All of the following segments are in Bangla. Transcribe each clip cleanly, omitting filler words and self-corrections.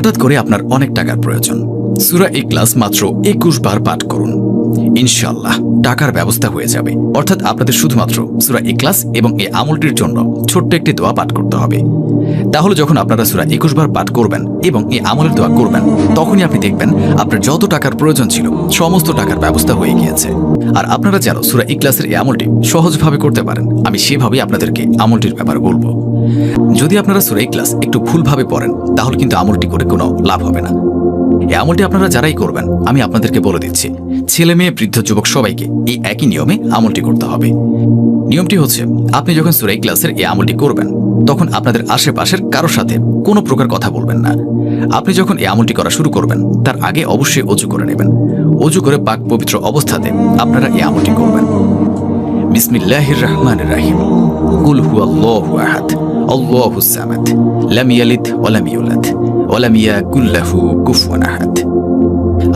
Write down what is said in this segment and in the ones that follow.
হঠাৎ করে আপনার অনেক টাকার প্রয়োজন, সূরা ইখলাস মাত্র 21 বার পাঠ করুন, ইনশাআল্লাহ টাকার ব্যবস্থা হয়ে যাবে। অর্থাৎ আপনাদের শুধুমাত্র সূরা ইখলাস এবং এই আমলটির জন্য ছোট্ট একটি দোয়া পাঠ করতে হবে। তাহলে যখন আপনারা সূরা 21 বার পাঠ করবেন এবং এই আমলের দোয়া করবেন, তখনই আপনি দেখবেন আপনার যত টাকার প্রয়োজন ছিল সমস্ত টাকার ব্যবস্থা হয়ে গিয়েছে। আর আপনারা যেন সূরা ইখলাসের এই আমলটি সহজভাবে করতে পারেন, আমি সেভাবেই আপনাদেরকে আমলটির ব্যাপারে বলবো। যদি আপনারা সূরা ইখলাস একটু ভুলভাবে পড়েন, তাহলে কিন্তু আমলটি করে কোনো লাভ হবে না। এই আমলটি আপনারা যারাই করবেন, আমি আপনাদেরকে বলে দিচ্ছি, ছেলে মেয়ে বৃদ্ধ যুবক সবাইকে এই একই নিয়মে আমলটি করতে হবে। নিয়মটি হচ্ছে, আপনি যখন সূরা ইখলাসের এই আমলটি করবেন, তখন আপনাদের আশেপাশের কারোর সাথে কোনো প্রকার কথা বলবেন না। আপনি যখন এই আমলটি করা শুরু করবেন, তার আগে অবশ্যই ওযু করে নেবেন। ওযু করে পাক পবিত্র অবস্থাতে আপনারা এই আমলটি করবেন। বিসমিল্লাহির রহমানির রহিম। কুল হুয়াল্লাহু আহাদ, আল্লাহুস সামাদ, লাম ইয়ালিদ ওয়া লাম ইউলাদ ওয়া লাম ইয়াকুল লাহু কুফুয়ান আহাদ।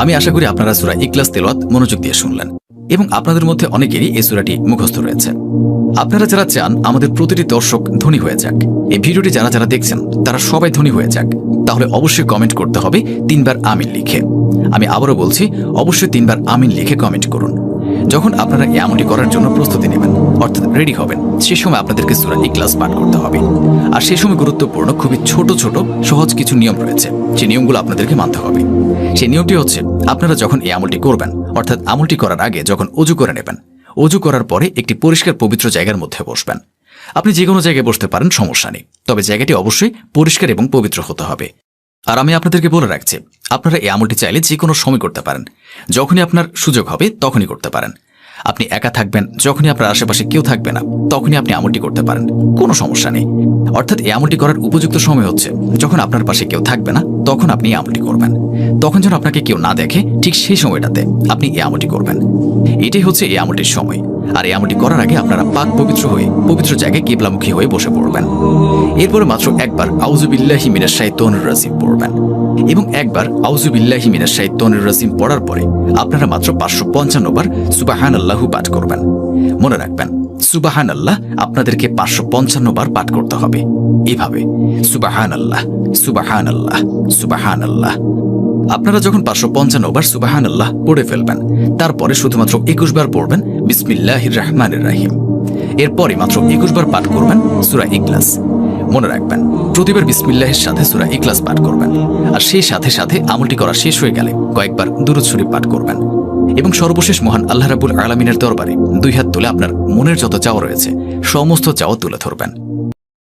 আমি আশা করি আপনারা সূরা ইখলাস তেলাওয়াত মনোযোগ দিয়ে শুনলেন এবং আপনাদের মধ্যে অনেকেরই এই সূরাটি মুখস্থ রয়েছে। আপনারা যারা চান আমাদের প্রতিটি দর্শক ধনী হয়ে যাক, এই ভিডিওটি যারা যারা দেখছেন তারা সবাই ধনী হয়ে যাক, তাহলে অবশ্যই কমেন্ট করতে হবে 3 বার আমিন লিখে। আমি আবারও বলছি, অবশ্যই 3 বার আমিন লিখে কমেন্ট করুন। যখন আপনারা এই আমলটি করার জন্য প্রস্তুতি নেবেন, অর্থাৎ রেডি হবেন, সে সময় আপনাদেরকে সূরা ইখলাস পাঠ করতে হবে। আর সেই সময় গুরুত্বপূর্ণ খুবই ছোট ছোট সহজ কিছু নিয়ম রয়েছে, সেই নিয়মগুলো আপনাদেরকে মানতে হবে। সেই নিয়মটি হচ্ছে, আপনারা যখন এই আমলটি করবেন, অর্থাৎ আমলটি করার আগে যখন ওযু করে নেবেন, ওযু করার পরে একটি পরিষ্কার পবিত্র জায়গার মধ্যে বসবেন। আপনি যে কোনো জায়গায় বসতে পারেন, সমস্যা নেই, তবে জায়গাটি অবশ্যই পরিষ্কার এবং পবিত্র হতে হবে। আর আমি আপনাদেরকে বলে রাখছি, আপনারা এই আমলটি চাইলে যে কোনো সময় করতে পারেন, যখনই আপনার সুযোগ হবে তখনই করতে পারেন। আপনি একা থাকবেন, যখনই আপনার আশেপাশে কেউ থাকবে না, তখনই আপনি আমলটি করতে পারেন, কোনো সমস্যা নেই। অর্থাৎ এই আমলটি করার উপযুক্ত সময় হচ্ছে যখন আপনার পাশে কেউ থাকবে না, তখন আপনি এই আমলটি করবেন। তখন যেন আপনাকে কেউ না দেখে, ঠিক সেই সময়টাতে আপনি এই আমলটি করবেন। এটাই হচ্ছে এই আমলটির সময়। আর এই আমলটি করার আগে আপনারা পাক পবিত্র হয়ে পবিত্র জায়গায় কিবলামুখী হয়ে বসে পড়বেন। এরপরে মাত্র একবার আউযু বিল্লাহি মিনাশ শাইতানির রাজিম পড়বেন এবং একবার আউযু বিল্লাহি মিনাশ শাইতানির রাজিম পড়ার পরে আপনারা মাত্র 555 বার সুবহানাল্লাহু পাঠ করবেন। মনে রাখবেন, সুবহানাল্লাহ আপনাদেরকে 555 বার পাঠ করতে হবে। এভাবে সুবহানাল্লাহ, সুবহানাল্লাহ, সুবহানাল্লাহ। আপনারা যখন 555 বার সুবহানাল্লাহ পড়ে ফেলবেন, তারপরে শুধুমাত্র 21 বার পড়বেন বিসমিল্লাহির রহমানির রহিম। এরপরে মাত্র 21 বার পাঠ করবেন সূরা ইখলাস। মনে রাখবেন, প্রতিবার বিসমিল্লাহের সাথে সূরা ইখলাস পাঠ করবেন। আর সেই সাথে সাথে আমলটি করা শেষ হয়ে গেলে কয়েকবার দুরূদ শরীফ পাঠ করবেন এবং সর্বশেষ মহান আল্লাহ রাব্বুল আলামিনের দরবারে 2 হাত তুলে আপনার মনের যত চাওয়া রয়েছে সমস্ত চাওয়া তুলে ধরবেন।